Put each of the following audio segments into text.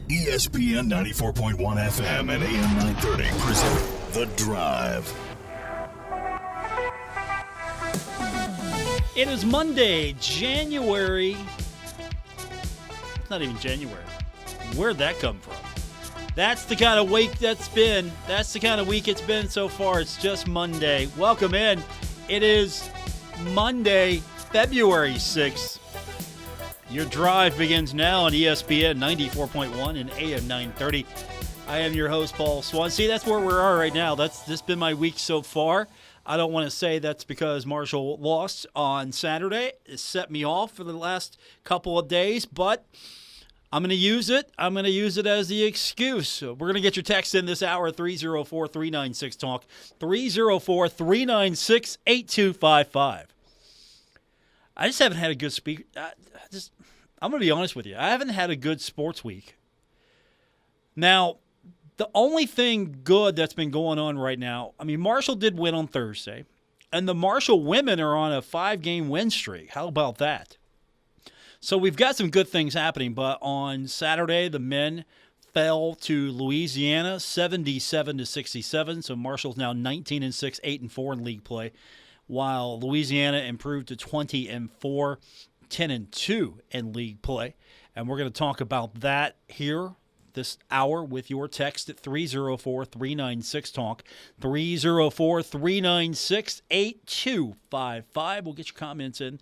ESPN 94.1 FM and AM 930 present The Drive. It is Monday, January. It's not even January. Where'd that come from? That's the kind of week that's been. That's the kind of week it's been so far. It's just Monday. Welcome in. It is Monday, February 6th. Your drive begins now on ESPN 94.1 and AM 930. I am your host, Paul Swann. See, that's where we are right now. This has been my week so far. I don't want to say that's because Marshall lost on Saturday. It set me off for the last couple of days, but I'm going to use it. I'm going to use it as the excuse. So we're going to get your text in this hour, 304-396-TALK, 304-396-8255. I just haven't had a good speaker. I'm going to be honest with you. I haven't had a good sports week. Now, the only thing good that's been going on right now, I mean, Marshall did win on Thursday, and the Marshall women are on a 5-game win streak. How about that? So we've got some good things happening, but on Saturday, the men fell to Louisiana 77-67. So Marshall's now 19-6, 8-4 in league play, while Louisiana improved to 20-4, 10-2 in league play. And we're going to talk about that here this hour with your text at 304-396-TALK, 304-396-8255. We'll get your comments in.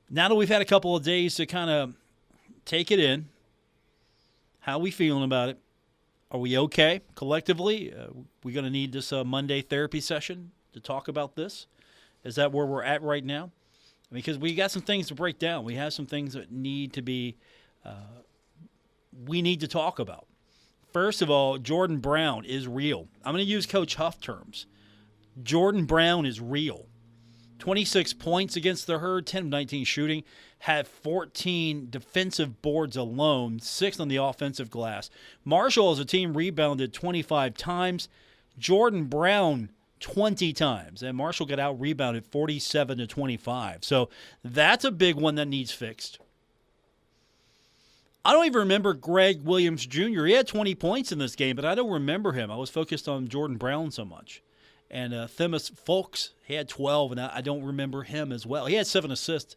Now that we've had a couple of days to kind of take it in, how are we feeling about it? Are we okay collectively? We going to need this Monday therapy session to talk about this? Is that where we're at right now? Because we got some things to break down. We have some things that need to be, we need to talk about. First of all, Jordan Brown is real. I'm going to use Coach Huff terms. Jordan Brown is real. 26 points against the Herd, 10 of 19 shooting, had 14 defensive boards alone, 6 on the offensive glass. Marshall as a team rebounded 25 times. Jordan Brown 20 times, and Marshall got out-rebounded 47-25. So that's a big one that needs fixed. I don't even remember Greg Williams Jr. He had 20 points in this game, but I don't remember him. I was focused on Jordan Brown so much. And Themis Folks, he had 12, and I don't remember him as well. He had 7 assists.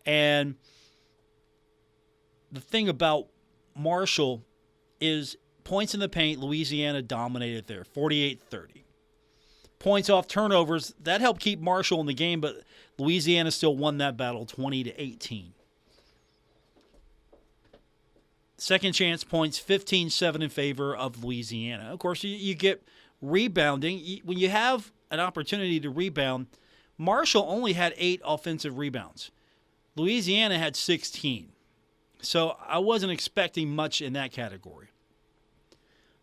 And the thing about Marshall is points in the paint, Louisiana dominated there, 48-30. Points off turnovers, that helped keep Marshall in the game, but Louisiana still won that battle 20-18. Second chance points, 15-7 in favor of Louisiana. Of course, you get rebounding. When you have an opportunity to rebound, Marshall only had 8 offensive rebounds. Louisiana had 16. So I wasn't expecting much in that category.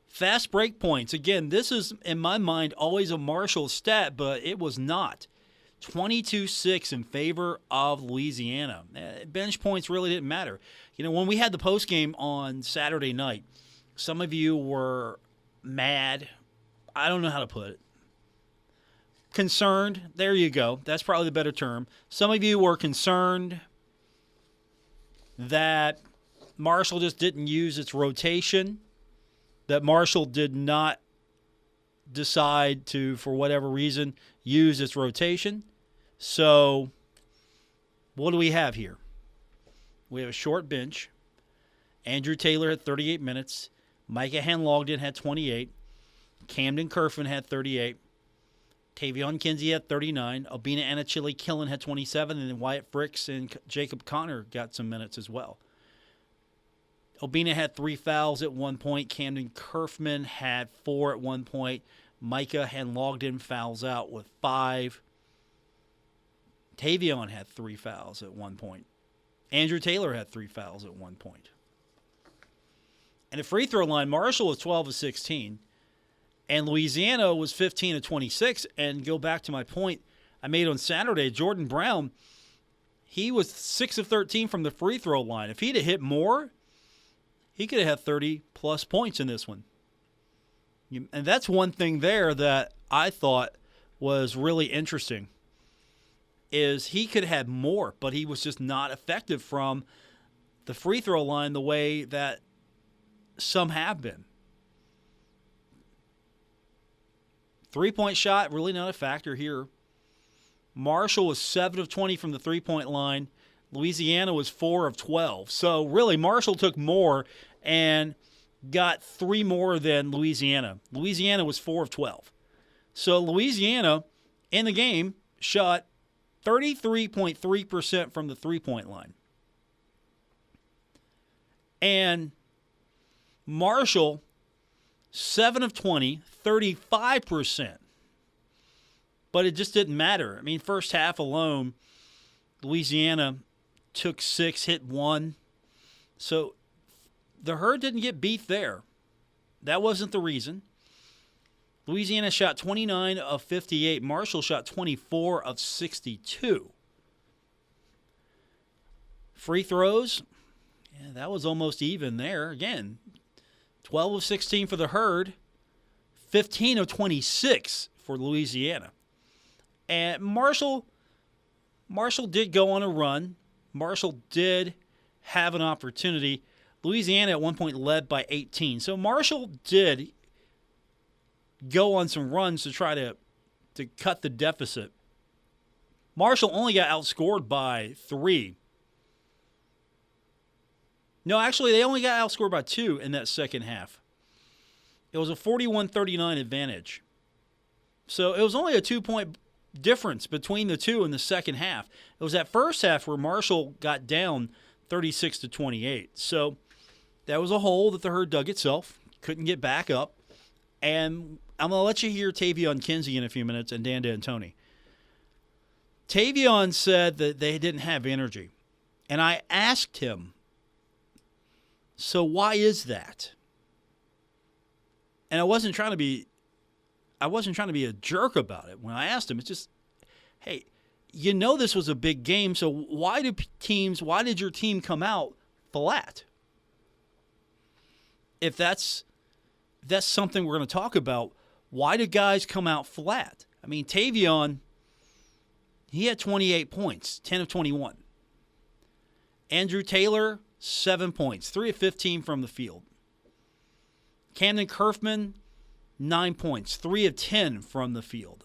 Fast break points. Again, this is, in my mind, always a Marshall stat, but it was not. 22-6 in favor of Louisiana. Bench points really didn't matter. You know, when we had the postgame on Saturday night, some of you were mad. I don't know how to put it. Concerned. There you go. That's probably the better term. Some of you were concerned that Marshall just didn't use its rotation, that Marshall did not decide to, for whatever reason, use its rotation. So what do we have here? We have a short bench. Andrew Taylor had 38 minutes. Micah Hanlogden had 28. Camden Kerfin had 38. Tavion Kinsey had 39. Obina Anachili Killen had 27. And then Wyatt Fricks and Jacob Connor got some minutes as well. Obina had 3 fouls at one point. Camden Kerfman had 4 at one point. Micah Hanlogden fouls out with 5. Tavion had 3 fouls at one point. Andrew Taylor had 3 fouls at one point. And the free throw line, Marshall was 12 of 16. And Louisiana was 15 of 26. And go back to my point I made on Saturday, Jordan Brown, he was 6 of 13 from the free throw line. If he'd have hit more, he could have had 30-plus points in this one. And that's one thing there that I thought was really interesting, is he could have had more, but he was just not effective from the free throw line the way that some have been. 3-point shot, really not a factor here. Marshall was 7 of 20 from the 3-point line. Louisiana was 4 of 12. So really, Marshall took more and got 3 more than Louisiana. Louisiana was 4 of 12. So Louisiana, in the game, shot 33.3% from the 3-point line. And Marshall, 7 of 20, 35%. But it just didn't matter. I mean, first half alone, Louisiana took 6, hit 1. So the Herd didn't get beat there. That wasn't the reason. Louisiana shot 29 of 58. Marshall shot 24 of 62. Free throws, yeah, that was almost even there. Again, 12 of 16 for the Herd, 15 of 26 for Louisiana. And Marshall did go on a run. Marshall did have an opportunity. Louisiana at one point led by 18. So Marshall did go on some runs to try to cut the deficit. Marshall only got outscored by 3. No, actually, they only got outscored by 2 in that second half. It was a 41-39 advantage. So it was only a 2-point difference between the two in the second half. It was that first half where Marshall got down 36-28. So that was a hole that the Herd dug itself. Couldn't get back up. And I'm going to let you hear Tavion Kinsey in a few minutes and Dan D'Antoni. Tavion said that they didn't have energy. And I asked him, so why is that? And I wasn't trying to be a jerk about it when I asked him. It's just, hey, you know this was a big game, so why did your team come out flat? If that's something we're going to talk about, why did guys come out flat? I mean, Tavion, he had 28 points, 10 of 21. Andrew Taylor, 7 points, 3 of 15 from the field. Camden Kerfman, 9 points, 3 of 10 from the field.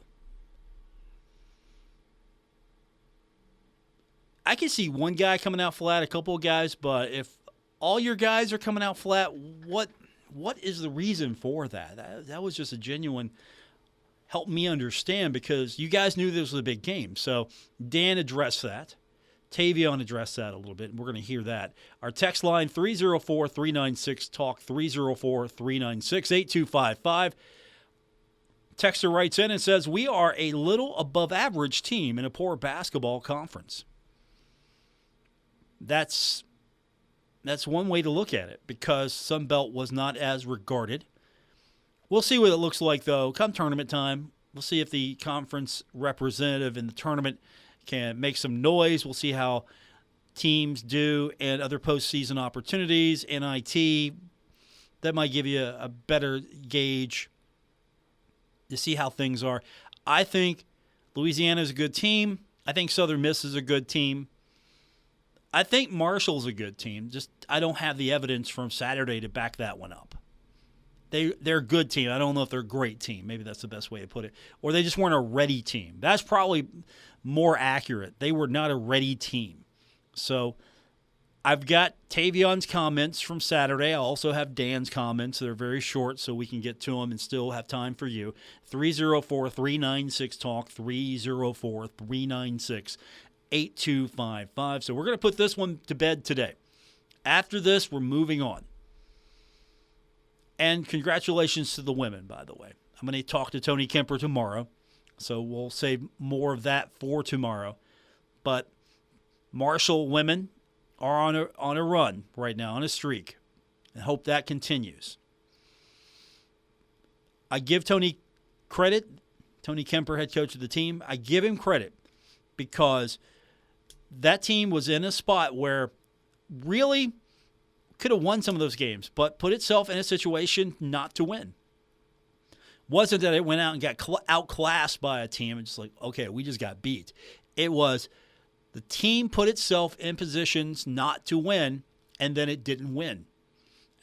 I can see one guy coming out flat, a couple of guys, but if all your guys are coming out flat, what is the reason for that? That was just a genuine help me understand, because you guys knew this was a big game. So Dan addressed that. Tavion addressed that a little bit, and we're going to hear that. Our text line, 304-396-TALK, 304-396-8255. Texter writes in and says, we are a little above average team in a poor basketball conference. That's one way to look at it, because Sunbelt was not as regarded. We'll see what it looks like, though, come tournament time. We'll see if the conference representative in the tournament can make some noise. We'll see how teams do and other postseason opportunities, NIT. That might give you a better gauge to see how things are. I think Louisiana is a good team. I think Southern Miss is a good team. I think Marshall's a good team. Just I don't have the evidence from Saturday to back that one up. They're a good team. I don't know if they're a great team. Maybe that's the best way to put it. Or they just weren't a ready team. That's probably more accurate. They were not a ready team. So I've got Tavion's comments from Saturday. I also have Dan's comments. They're very short, so we can get to them and still have time for you. 304-396-TALK, 304-396-8255. So we're going to put this one to bed today. After this, we're moving on. And congratulations to the women, by the way. I'm going to talk to Tony Kemper tomorrow, so we'll save more of that for tomorrow. But Marshall women are on a run right now, on a streak, and hope that continues. I give Tony credit, Tony Kemper, head coach of the team. I give him credit because that team was in a spot where really could have won some of those games, but put itself in a situation not to win. Wasn't that it went out and got outclassed by a team and just like, okay, we just got beat. It was the team put itself in positions not to win, and then it didn't win.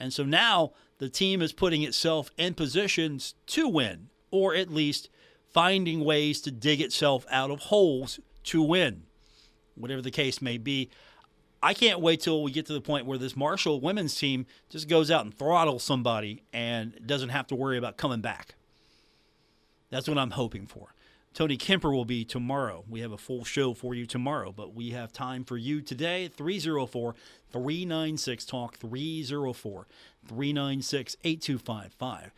And so now the team is putting itself in positions to win, or at least finding ways to dig itself out of holes to win, whatever the case may be. I can't wait till we get to the point where this Marshall women's team just goes out and throttles somebody and doesn't have to worry about coming back. That's what I'm hoping for. Tony Kemper will be tomorrow. We have a full show for you tomorrow, but we have time for you today. 304-396-TALK, 304-396-8255.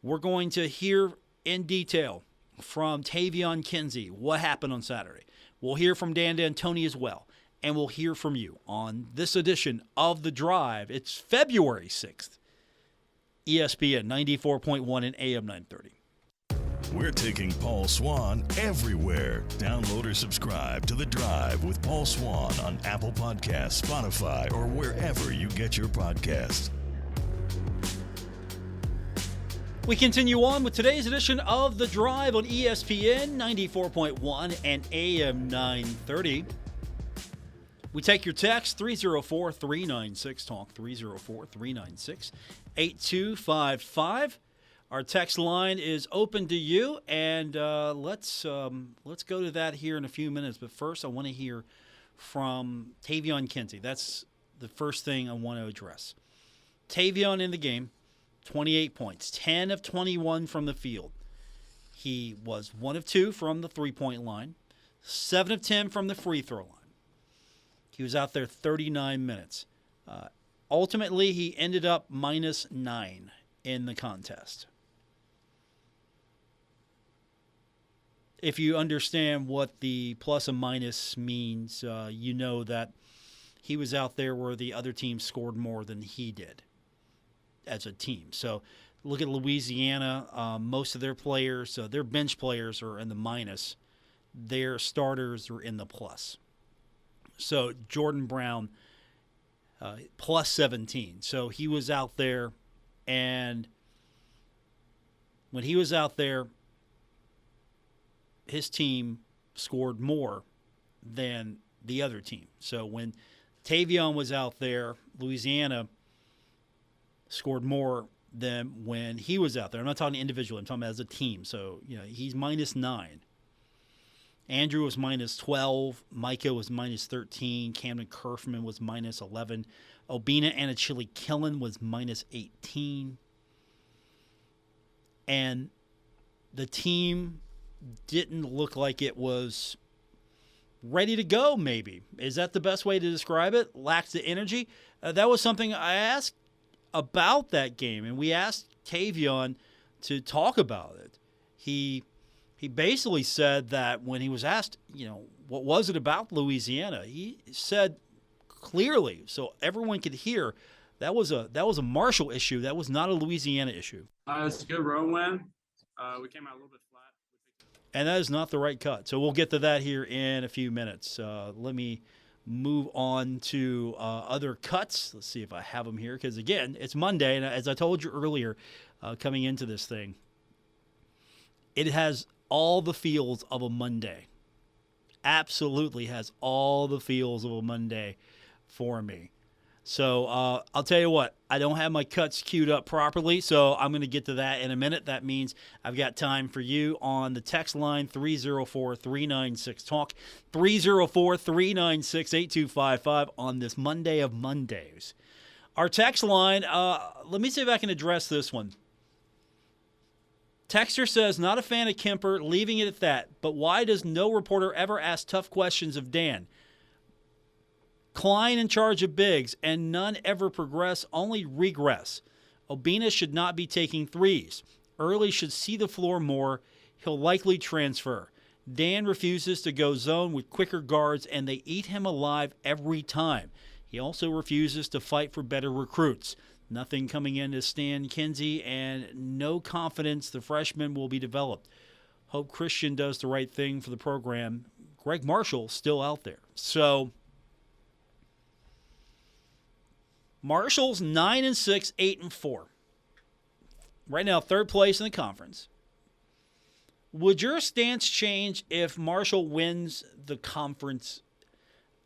We're going to hear in detail from Tavion Kinsey what happened on Saturday. We'll hear from Dan D'Antoni as well, and we'll hear from you on this edition of The Drive. It's February 6th, ESPN 94.1 and AM 930. We're taking Paul Swann everywhere. Download or subscribe to The Drive with Paul Swann on Apple Podcasts, Spotify, or wherever you get your podcasts. We continue on with today's edition of The Drive on ESPN 94.1 and AM 930. We take your text, 304-396-TALK, 304-396-8255. Our text line is open to you, and let's go to that here in a few minutes. But first, I want to hear from Tavion Kinsey. That's the first thing I want to address. Tavion in the game, 28 points, 10 of 21 from the field. He was 1 of 2 from the three-point line, 7 of 10 from the free throw line. He was out there 39 minutes. Ultimately, he ended up -9 in the contest. If you understand what the plus and minus means, you know that he was out there where the other team scored more than he did as a team. So look at Louisiana. Most of their players, their bench players are in the minus. Their starters are in the plus. So Jordan Brown, plus 17. So he was out there, and when he was out there, his team scored more than the other team. So when Tavion was out there, Louisiana scored more than when he was out there. I'm not talking individually. I'm talking about as a team. So, he's -9. Andrew was -12. Micah was -13. Camden Kerfman was -11. Obina Anachili Killen was -18. And the team didn't look like it was ready to go, maybe. Is that the best way to describe it? Lacks the energy? That was something I asked about that game, and we asked Tavion to talk about it. He basically said that when he was asked, what was it about Louisiana, he said clearly, so everyone could hear, that was a Marshall issue. That was not a Louisiana issue. It's a good road win. We came out a little bit flat. And that is not the right cut. So we'll get to that here in a few minutes. Let me move on to other cuts. Let's see if I have them here. Because, again, it's Monday. And as I told you earlier, coming into this thing, it has all the feels of a Monday. Absolutely has all the feels of a Monday for me. So I'll tell you what, I don't have my cuts queued up properly, so I'm going to get to that in a minute. That means I've got time for you on the text line, 304-396-TALK, 304-396-8255 on this Monday of Mondays. Our text line, let me see if I can address this one. Texter says, not a fan of Kemper, leaving it at that, but why does no reporter ever ask tough questions of Dan? Klein in charge of bigs, and none ever progress, only regress. Obina should not be taking threes. Early should see the floor more. He'll likely transfer. Dan refuses to go zone with quicker guards, and they eat him alive every time. He also refuses to fight for better recruits. Nothing coming in to Stan Kinsey, and no confidence the freshman will be developed. Hope Christian does the right thing for the program. Greg Marshall still out there. So Marshall's 9-6, 8-4. Right now, third place in the conference. Would your stance change if Marshall wins the conference?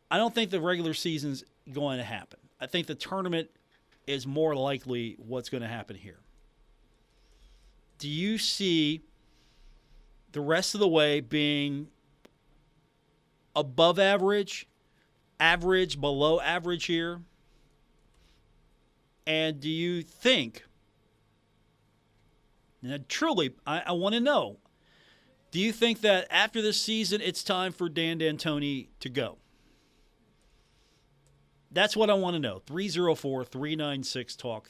I don't think the regular season's going to happen. I think the tournament is more likely what's going to happen here. Do you see the rest of the way being above average, average, below average here? And do you think, and truly, I want to know, do you think that after this season it's time for Dan D'Antoni to go? That's what I want to know. 304-396-TALK,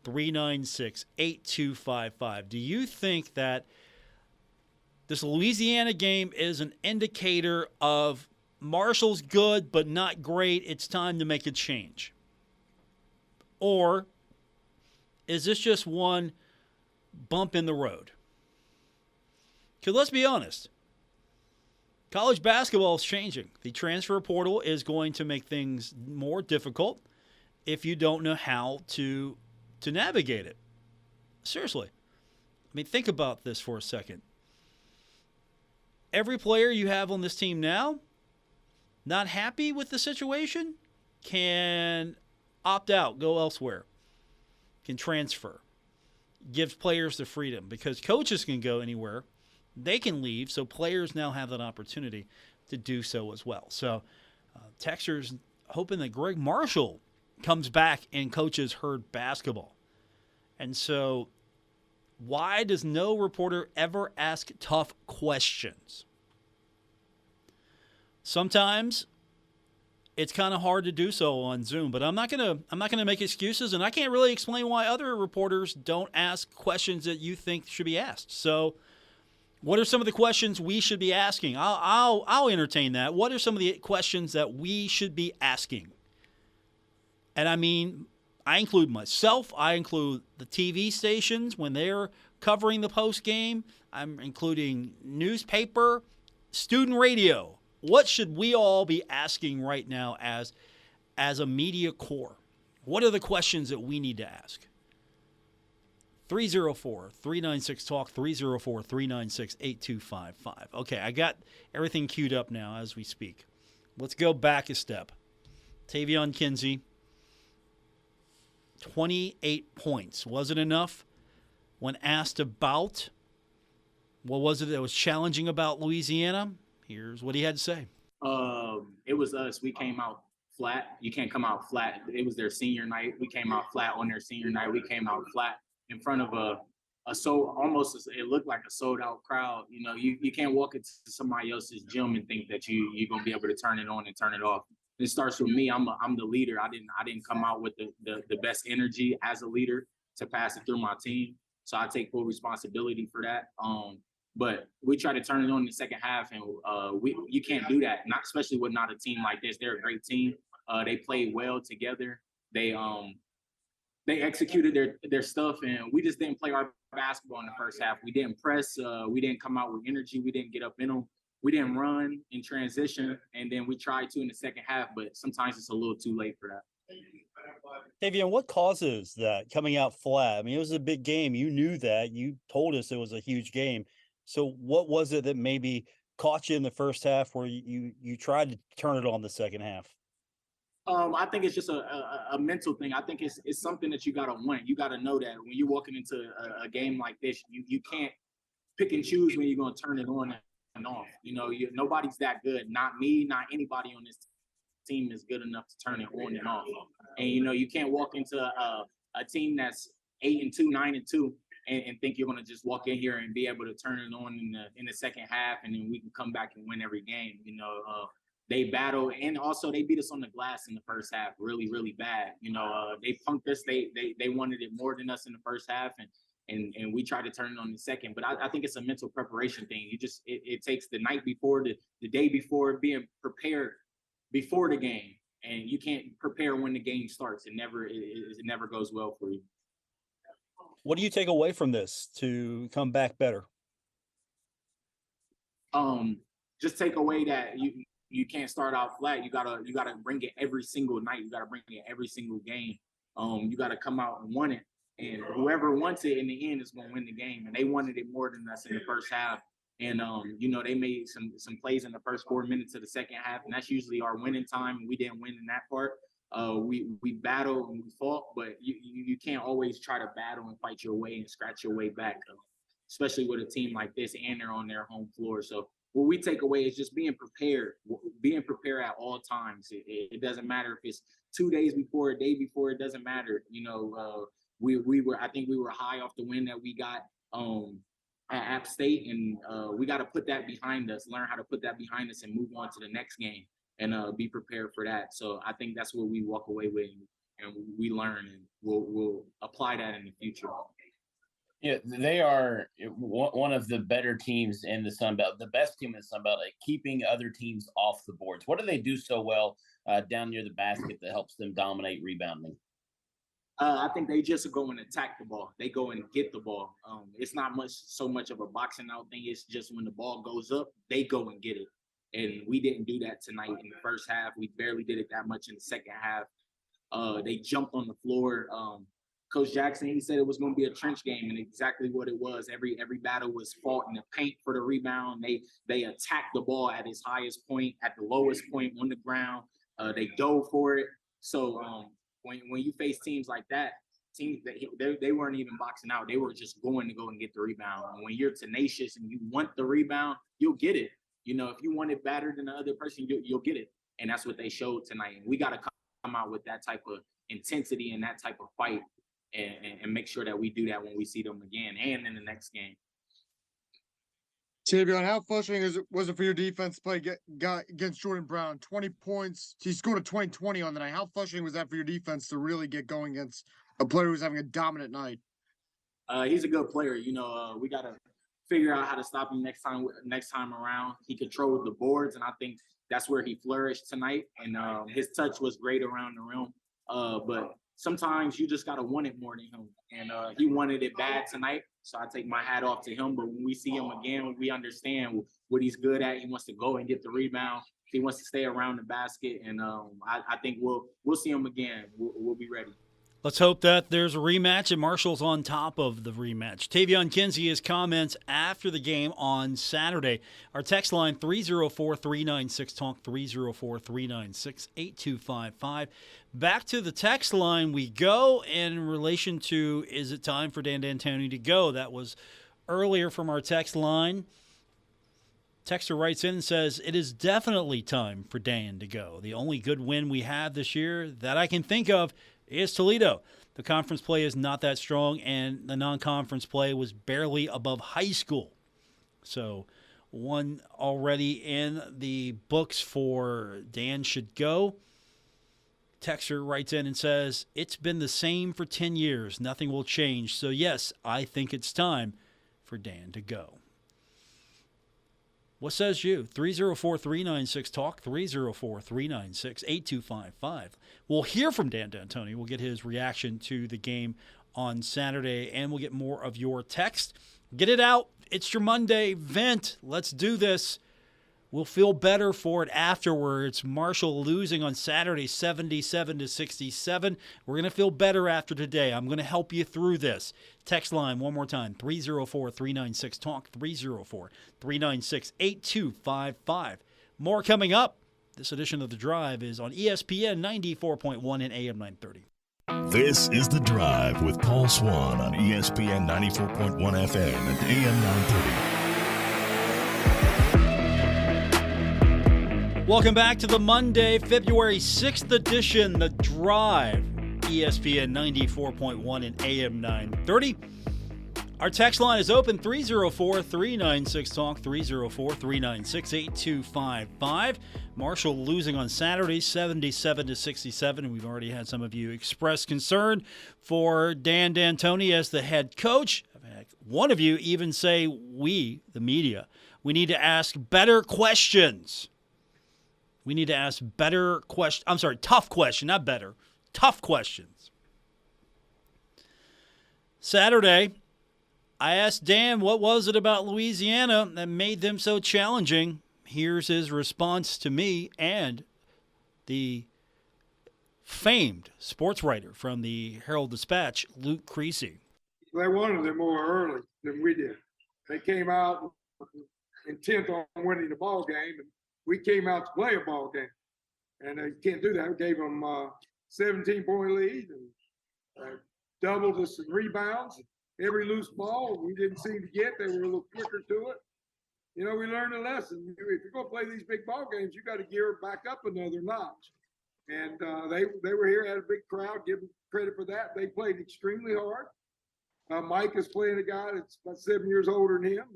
304-396-8255. Do you think that this Louisiana game is an indicator of Marshall's good but not great, it's time to make a change? Or is this just one bump in the road? Because let's be honest, college basketball is changing. The transfer portal is going to make things more difficult if you don't know how to navigate it. Seriously. I mean, think about this for a second. Every player you have on this team now, not happy with the situation, can opt out, go elsewhere, can transfer. Gives players the freedom because coaches can go anywhere. They can leave, so players now have that opportunity to do so as well. So Texas hoping that Greg Marshall comes back and coaches Herd basketball. And so why does no reporter ever ask tough questions? Sometimes it's kind of hard to do so on Zoom, but I'm not gonna make excuses, and I can't really explain why other reporters don't ask questions that you think should be asked. So what are some of the questions we should be asking? I'll entertain that. What are some of the questions that we should be asking? And I mean, I include myself. I include the TV stations when they're covering the post game. I'm including newspaper, student radio. What should we all be asking right now as a media corps? What are the questions that we need to ask? 304-396-TALK, 304-396-8255. Okay, I got everything queued up now as we speak. Let's go back a step. Tavion Kinsey, 28 points. Was it enough when asked about what was it that was challenging about Louisiana? Here's what he had to say. It was us. We came out flat. You can't come out flat. It was their senior night. We came out flat on their senior night. We came out flat in front of it looked like a sold out crowd. You know, you can't walk into somebody else's gym and think that you're gonna be able to turn it on and turn it off. It starts with me. I'm the leader. I didn't come out with the best energy as a leader to pass it through my team. So I take full responsibility for that. But we try to turn it on in the second half, and you can't do that. Not especially with not a team like this. They're a great team. They played well together. They executed their stuff, and we just didn't play our basketball in the first half. We didn't press. We didn't come out with energy. We didn't get up in them. We didn't run in transition, and then we tried to in the second half. But sometimes it's a little too late for that. Tavion, what causes that coming out flat? I mean, it was a big game. You knew that. You told us it was a huge game. So what was it that maybe caught you in the first half where you tried to turn it on the second half? I think it's just a mental thing. I think it's something that you got to want. You got to know that when you're walking into a game like this, you can't pick and choose when you're going to turn it on and off. You know, nobody's that good. Not me, not anybody on this team is good enough to turn it on and off. And, you know, you can't walk into a team that's 8-2, 9-2. And think you're going to just walk in here and be able to turn it on in the second half, and then we can come back and win every game. You know, they battle, and also they beat us on the glass in the first half really, really bad. You know, they punked us. They wanted it more than us in the first half, and we tried to turn it on in the second. But I think it's a mental preparation thing. It takes the night before, the day before, being prepared before the game, and you can't prepare when the game starts. It never goes well for you. What do you take away from this to come back better? Just take away that you can't start out flat. You gotta bring it every single night. You gotta bring it every single game. You gotta come out and want it. And whoever wants it in the end is gonna win the game. And they wanted it more than us in the first half. And you know, they made some plays in the first 4 minutes of the second half, and that's usually our winning time. We didn't win in that part. we battled and we fought, but you can't always try to battle and fight your way and scratch your way back, especially with a team like this and they're on their home floor. So what we take away is just being prepared at all times. It doesn't matter if it's 2 days before, a day before, it doesn't matter. I think we were high off the win that we got at App State, and we got to put that behind us, learn how to put that behind us and move on to the next game and be prepared for that. So I think that's what we walk away with and we learn, and we'll apply that in the future. Yeah, they are one of the better teams in the Sun Belt, the best team in the Sun Belt at keeping other teams off the boards. What do they do so well down near the basket that helps them dominate rebounding? I think they just go and attack the ball. They go and get the ball. It's not so much of a boxing out thing. It's just when the ball goes up, they go and get it. And we didn't do that tonight in the first half. We barely did it that much in the second half. They jumped on the floor. Coach Jackson, he said it was going to be a trench game, and exactly what it was. Every battle was fought in the paint for the rebound. They attacked the ball at its highest point, at the lowest point on the ground. They dove for it. So when you face teams like that, teams they weren't even boxing out. They were just going to go and get the rebound. And when you're tenacious and you want the rebound, you'll get it. If you want it better than the other person, you'll get it. And that's what they showed tonight. And we got to come out with that type of intensity and that type of fight and make sure that we do that when we see them again and in the next game. Tavion, how frustrating was it for your defense to play against Jordan Brown? 20 points. He scored a 20-20 on the night. How frustrating was that for your defense to really get going against a player who's having a dominant night? He's a good player. We got to figure out how to stop him next time around. He controlled the boards, and I think that's where he flourished tonight. And his touch was great around the rim. But sometimes you just got to want it more than him. And he wanted it bad tonight. So I take my hat off to him. But when we see him again, we understand what he's good at. He wants to go and get the rebound. He wants to stay around the basket. And I think we'll see him again. We'll be ready. Let's hope that there's a rematch and Marshall's on top of the rematch. Tavion Kinsey, his comments after the game on Saturday. Our text line, 304-396-TALK, 304-396-8255. Back to the text line we go in relation to, is it time for Dan D'Antoni to go? That was earlier from our text line. Texter writes in and says, it is definitely time for Dan to go. The only good win we have this year that I can think of is Toledo. The conference play is not that strong, and the non-conference play was barely above high school. So one already in the books for Dan should go. Texter writes in and says, it's been the same for 10 years. Nothing will change. So, yes, I think it's time for Dan to go. What says you? 304-396-TALK, 304-396-8255. We'll hear from Dan D'Antoni. We'll get his reaction to the game on Saturday, and we'll get more of your text. Get it out. It's your Monday. Vent. Let's do this. We'll feel better for it afterwards. Marshall losing on Saturday 77-67. We're going to feel better after today. I'm going to help you through this. Text line one more time, 304-396-TALK, 304-396-8255. More coming up. This edition of The Drive is on ESPN 94.1 and AM 930. This is The Drive with Paul Swann on ESPN 94.1 FM and AM 930. Welcome back to the Monday, February 6th edition, The Drive, ESPN 94.1 and AM 930. Our text line is open, 304-396-TALK, 304-396-8255. Marshall losing on Saturday, 77-67, and we've already had some of you express concern for Dan D'Antoni as the head coach. I've had one of you even say, we, the media, we need to ask better questions. We need to ask better questions. I'm sorry, tough question, not better. Tough questions. Saturday, I asked Dan what was it about Louisiana that made them so challenging. Here's his response to me and the famed sports writer from the Herald-Dispatch, Luke Creasy. They wanted it more early than we did. They came out intent on winning the ball game, and we came out to play a ball game. And they can't do that. We gave them 17-point lead and doubled us in rebounds. Every loose ball we didn't seem to get, they were a little quicker to it. We learned a lesson. If you're going to play these big ball games, you got to gear it back up another notch. And they were here, had a big crowd, give them credit for that. They played extremely hard. Mike is playing a guy that's about 7 years older than him.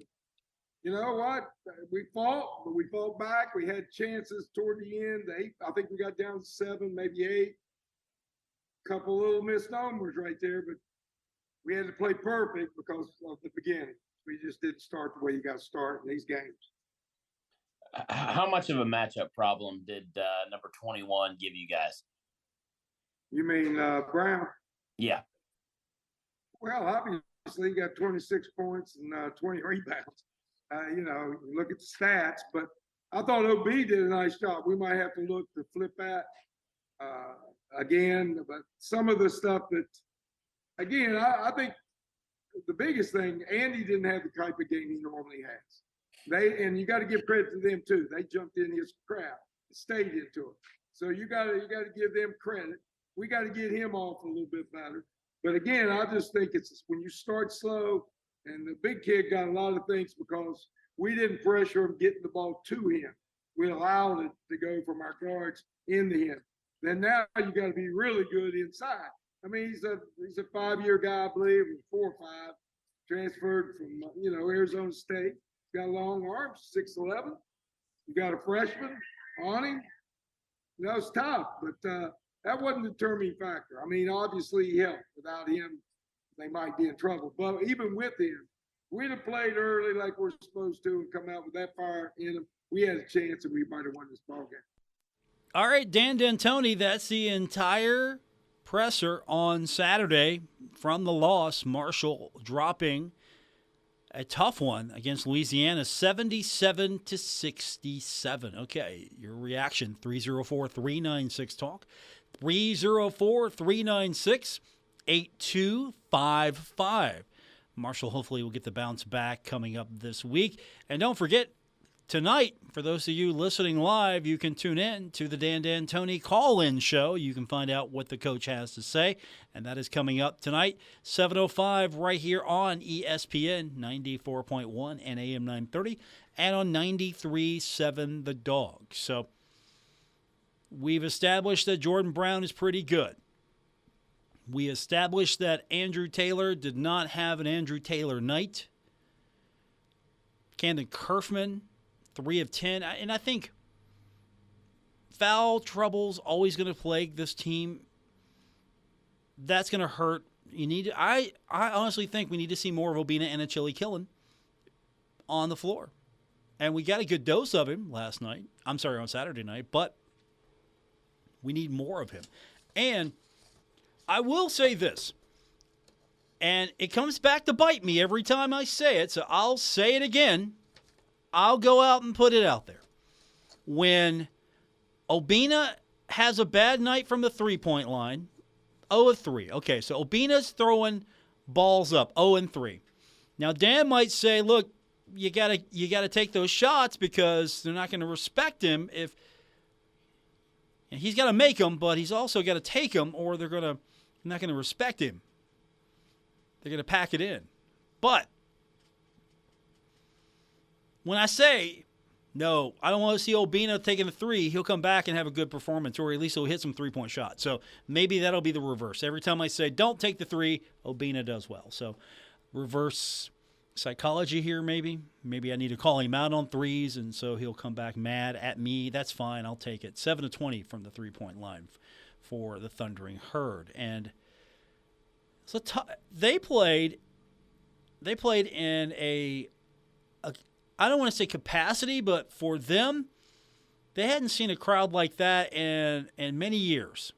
You know what? We fought, but we fought back. We had chances toward the end. I think we got down to 7, maybe 8. Couple little misnomers right there, but we had to play perfect because of the beginning. We just didn't start the way you got to start in these games. How much of a matchup problem did number 21 give you guys? You mean Brown? Yeah. Well, obviously he got 26 points and 20 rebounds. You look at the stats, but I thought OB did a nice job. We might have to look to flip that again, but some of the stuff that, again, I think the biggest thing, Andy didn't have the type of game he normally has. And you got to give credit to them too. They jumped in his crowd, stayed into it. So you got to give them credit. We got to get him off a little bit better. But again, I just think it's when you start slow, and the big kid got a lot of things because we didn't pressure him getting the ball to him. We allowed it to go from our guards into him. Then now you got to be really good inside. I mean, he's a 5-year guy, I believe, 4 or 5, transferred from Arizona State. Got long arms, 6'11". You got a freshman on him. It's tough, but that wasn't the determining factor. I mean, obviously he helped. Without him, they might be in trouble. But even with him, we'd have played early like we're supposed to and come out with that fire in them. We had a chance and we might have won this ball game. All right, Dan D'Antoni, that's the entire presser on Saturday from the loss. Marshall dropping a tough one against Louisiana, 77-67. Okay, your reaction, 304-396-TALK, 304-396-8255. Marshall hopefully will get the bounce back coming up this week. And don't forget, tonight, for those of you listening live, you can tune in to the Dan D'Antoni call-in show. You can find out what the coach has to say, and that is coming up tonight, 7:05, right here on ESPN 94.1 and AM 930, and on 93.7 The Dog. So we've established that Jordan Brown is pretty good. We established that Andrew Taylor did not have an Andrew Taylor night. Camden Kerfman, 3 of 10. And I think foul trouble's always going to plague this team. That's going to hurt. I honestly think we need to see more of Obina and Achille Killen on the floor. And we got a good dose of him on Saturday night, but we need more of him. And I will say this, and it comes back to bite me every time I say it, so I'll say it again. I'll go out and put it out there. When Obina has a bad night from the three-point line, 0 of 3. Okay, so Obina's throwing balls up, 0 and 3. Now, Dan might say, look, you gotta take those shots because they're not going to respect him if – and he's got to make them, but he's also got to take them or they're not going to respect him. They're going to pack it in. But when I say, no, I don't want to see Obina taking a 3, he'll come back and have a good performance, or at least he'll hit some three-point shots. So maybe that'll be the reverse. Every time I say, don't take the 3, Obina does well. So reverse psychology here maybe. Maybe I need to call him out on threes, and so he'll come back mad at me. That's fine. I'll take it. 7 of 20 from the three-point line for the Thundering Herd. And so they played in a I don't want to say capacity, but for them, they hadn't seen a crowd like that in many years.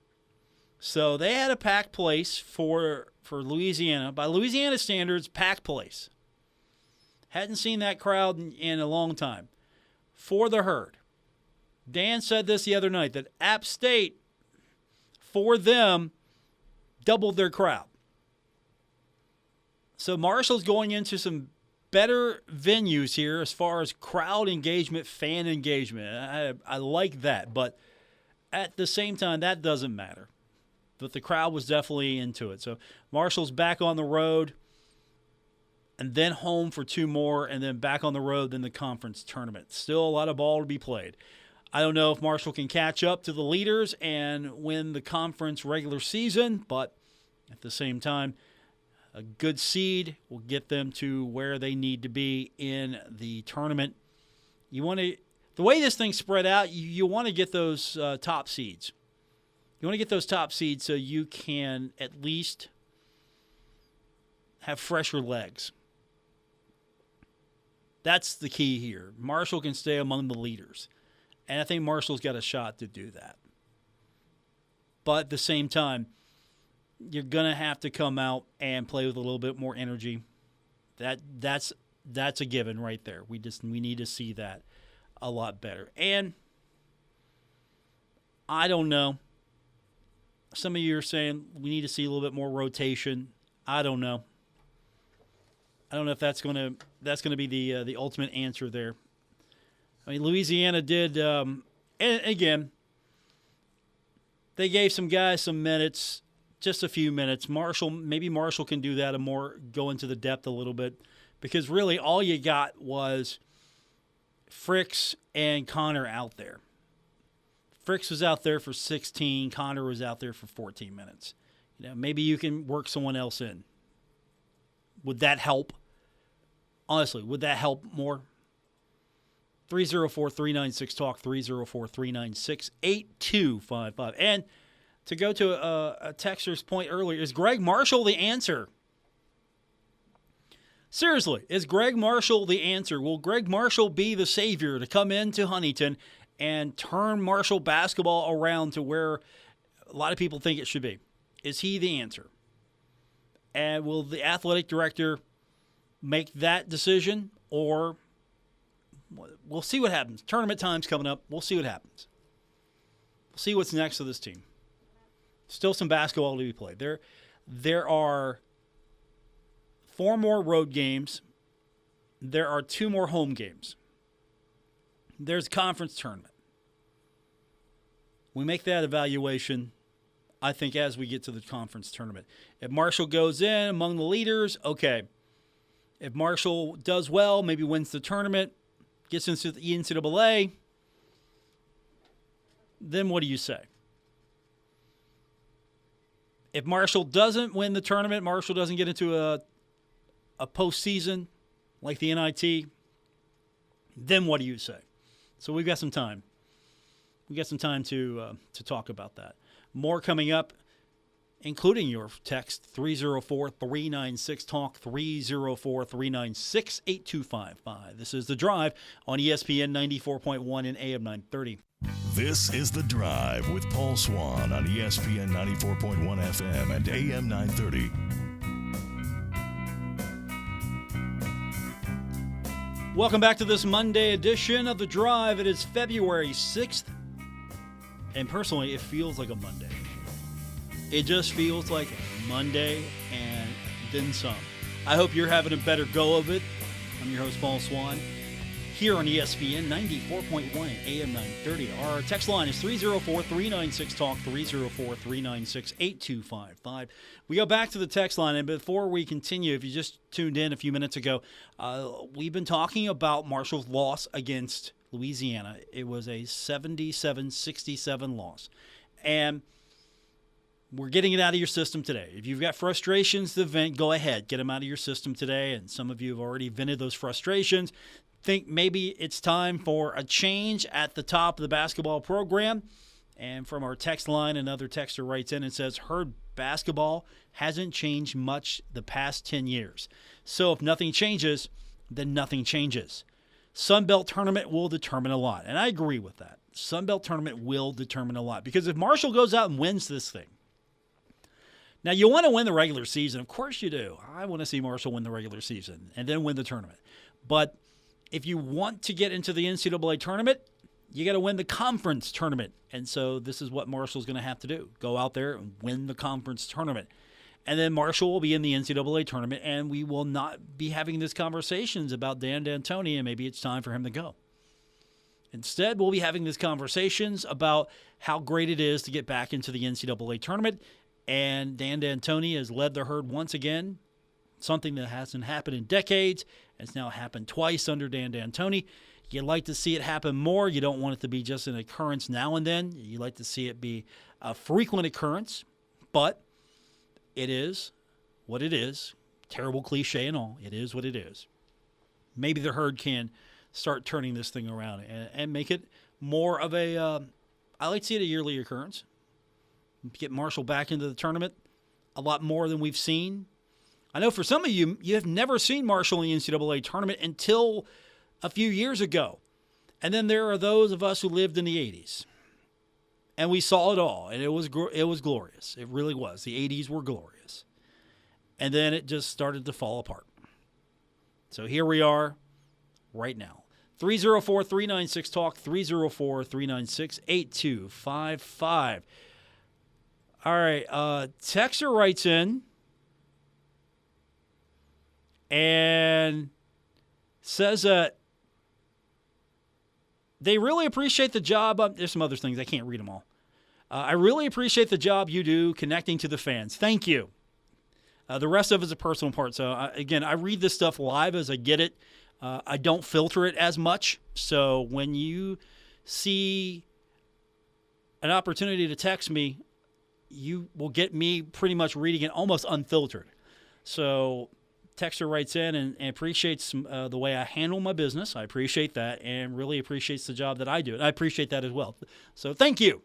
So they had a packed place for Louisiana. By Louisiana standards, packed place. Hadn't seen that crowd in a long time. For the Herd. Dan said this the other night, that App State, for them, doubled their crowd. So Marshall's going into some better venues here as far as crowd engagement, fan engagement. I like that. But at the same time, that doesn't matter. but the crowd was definitely into it. So Marshall's back on the road and then home for 2 more and then back on the road, then the conference tournament. Still a lot of ball to be played. I don't know if Marshall can catch up to the leaders and win the conference regular season, but at the same time, a good seed will get them to where they need to be in the tournament. You want to, the way this thing's spread out, you want to get those top seeds. You want to get those top seeds so you can at least have fresher legs. That's the key here. Marshall can stay among the leaders. And I think Marshall's got a shot to do that. But at the same time, you're going to have to come out and play with a little bit more energy. That's a given right there. We need to see that a lot better. And I don't know. Some of you are saying we need to see a little bit more rotation. I don't know. I don't know if that's going to be the ultimate answer there. I mean, Louisiana did, and again, they gave some guys some minutes, just a few minutes. Maybe Marshall can do that and go into the depth a little bit, because really all you got was Fricks and Connor out there. Fricks was out there for 16. Connor was out there for 14 minutes. Maybe you can work someone else in. Would that help? Honestly, would that help more? 304-396-TALK, 304-396-8255. And to go to a texter's point earlier, is Greg Marshall the answer? Seriously, is Greg Marshall the answer? Will Greg Marshall be the savior to come into Huntington and turn Marshall basketball around to where a lot of people think it should be? Is he the answer? And will the athletic director make that decision, or we'll see what happens. Tournament time's coming up. We'll see what happens. We'll see what's next for this team. Still some basketball to be played. There are 4 more road games. There are 2 more home games. There's a conference tournament. We make that evaluation, I think, as we get to the conference tournament. If Marshall goes in among the leaders, okay. If Marshall does well, maybe wins the tournament, gets into the NCAA, then what do you say? If Marshall doesn't win the tournament, Marshall doesn't get into a postseason like the NIT, then what do you say? So we've got some time. We've got some time to talk about that. More coming up, including your text, 304-396-TALK, 304-396-8255. This is The Drive on ESPN 94.1 and AM 930. This is The Drive with Paul Swann on ESPN 94.1 FM and AM 930. Welcome back to this Monday edition of The Drive. It is February 6th, and personally, it feels like a Monday. It just feels like Monday and then some. I hope you're having a better go of it. I'm your host, Paul Swann, here on ESPN 94.1 AM 930. Our text line is 304-396-TALK, 304-396-8255. We go back to the text line, and before we continue, if you just tuned in a few minutes ago, we've been talking about Marshall's loss against Louisiana. It was a 77-67 loss. And we're getting it out of your system today. If you've got frustrations to vent, go ahead. Get them out of your system today. And some of you have already vented those frustrations. Think maybe it's time for a change at the top of the basketball program. And from our text line, another texter writes in and says, heard basketball hasn't changed much the past 10 years. So if nothing changes, then nothing changes. Sun Belt Tournament will determine a lot. And I agree with that. Sun Belt Tournament will determine a lot. Because if Marshall goes out and wins this thing, now, you want to win the regular season. Of course you do. I want to see Marshall win the regular season and then win the tournament. But if you want to get into the NCAA tournament, you got to win the conference tournament. And so this is what Marshall's going to have to do. Go out there and win the conference tournament. And then Marshall will be in the NCAA tournament, and we will not be having these conversations about Dan D'Antoni, and maybe it's time for him to go. Instead, we'll be having these conversations about how great it is to get back into the NCAA tournament And Dan D'Antoni has led the herd once again, something that hasn't happened in decades. It's now happened twice under Dan D'Antoni. You'd like to see it happen more. You don't want it to be just an occurrence now and then. You like to see it be a frequent occurrence, but it is what it is. Terrible cliche and all. It is what it is. Maybe the herd can start turning this thing around and make it more of a, I like to see it a yearly occurrence. Get Marshall back into the tournament a lot more than we've seen. I know for some of you, you have never seen Marshall in the NCAA tournament until a few years ago. And then there are those of us who lived in the 80s. And we saw it all, and it was glorious. It really was. The 80s were glorious. And then it just started to fall apart. So here we are right now. 304-396-TALK, 304-396-8255. All right, Texer writes in and says that they really appreciate the job. There's some other things. I can't read them all. I really appreciate the job you do connecting to the fans. Thank you. The rest of it is a personal part. So, again, I read this stuff live as I get it. I don't filter it as much. So when you see an opportunity to text me, you will get me pretty much reading it almost unfiltered. So Texter writes in and appreciates the way I handle my business. I appreciate that and really appreciates the job that I do. And I appreciate that as well. So thank you.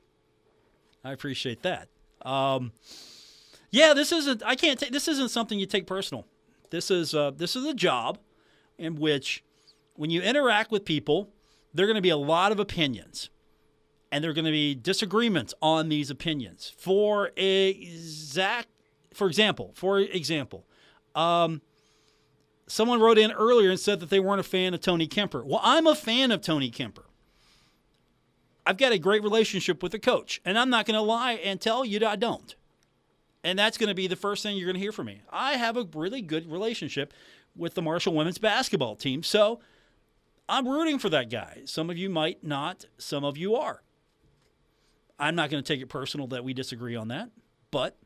I appreciate that. Yeah, this isn't something you take personal. This is a job in which when you interact with people, there are going to be a lot of opinions. And there are going to be disagreements on these opinions. For example, someone wrote in earlier and said that they weren't a fan of Tony Kemper. Well, I'm a fan of Tony Kemper. I've got a great relationship with the coach, and I'm not going to lie and tell you that I don't. And that's going to be the first thing you're going to hear from me. I have a really good relationship with the Marshall women's basketball team, so I'm rooting for that guy. Some of you might not, some of you are. I'm not going to take it personal that we disagree on that, but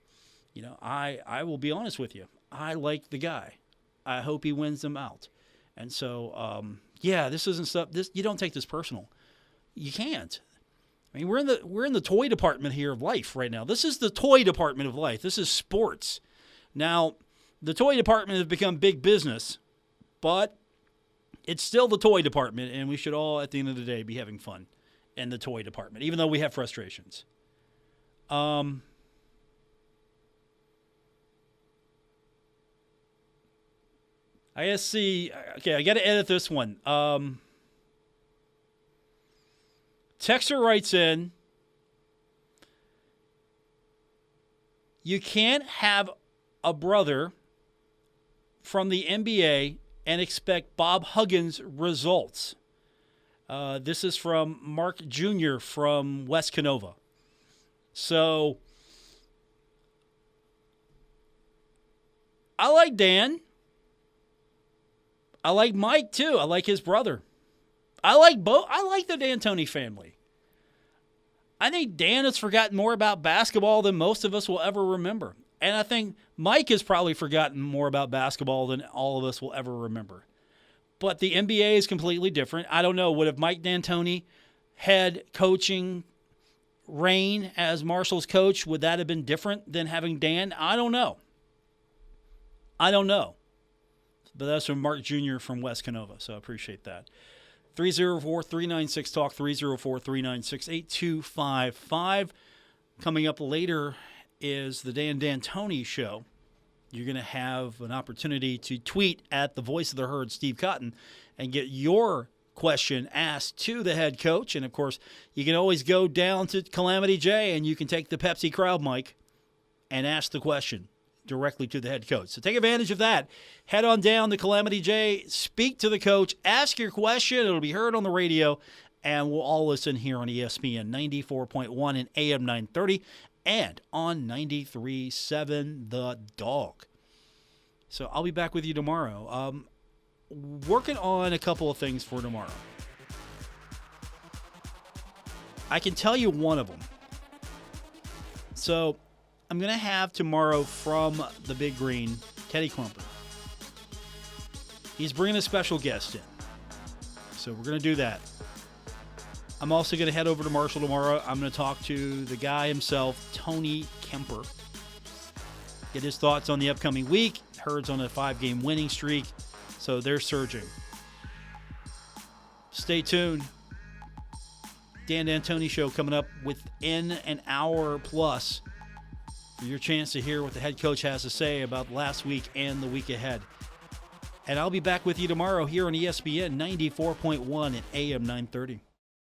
I will be honest with you. I like the guy. I hope he wins them out. And so, this isn't stuff. You don't take this personal. You can't. I mean, we're in the toy department here of life right now. This is the toy department of life. This is sports. Now, the toy department has become big business, but it's still the toy department, and we should all, at the end of the day, be having fun in the toy department, even though we have frustrations. I got to edit this one. Texter writes in, you can't have a brother from the NBA and expect Bob Huggins results. This is from Mark Jr. from West Canova. So, I like Dan. I like Mike, too. I like his brother. I like both. I like the D'Antoni family. I think Dan has forgotten more about basketball than most of us will ever remember. And I think Mike has probably forgotten more about basketball than all of us will ever remember. But the NBA is completely different. I don't know. Would have Mike D'Antoni had coaching reign as Marshall's coach, would that have been different than having Dan? I don't know. But that's from Mark Jr. from West Canova, so I appreciate that. 304-396-TALK, 304-396-8255. Coming up later is the Dan D'Antoni Show. You're going to have an opportunity to tweet at the voice of the herd, Steve Cotton, and get your question asked to the head coach. And, of course, you can always go down to Calamity J and you can take the Pepsi crowd mic and ask the question directly to the head coach. So take advantage of that. Head on down to Calamity J, speak to the coach, ask your question. It'll be heard on the radio, and we'll all listen here on ESPN 94.1 and AM 930 and on 93.7 The Dog. So I'll be back with you tomorrow. Working on a couple of things for tomorrow. I can tell you one of them. So I'm going to have tomorrow from the Big Green, Teddy Klumper. He's bringing a special guest in. So we're going to do that. I'm also going to head over to Marshall tomorrow. I'm going to talk to the guy himself, Tony Kemper. Get his thoughts on the upcoming week. Herd's on a 5-game winning streak, so they're surging. Stay tuned. Dan D'Antoni Show coming up within an hour plus for your chance to hear what the head coach has to say about last week and the week ahead. And I'll be back with you tomorrow here on ESPN 94.1 at AM 930.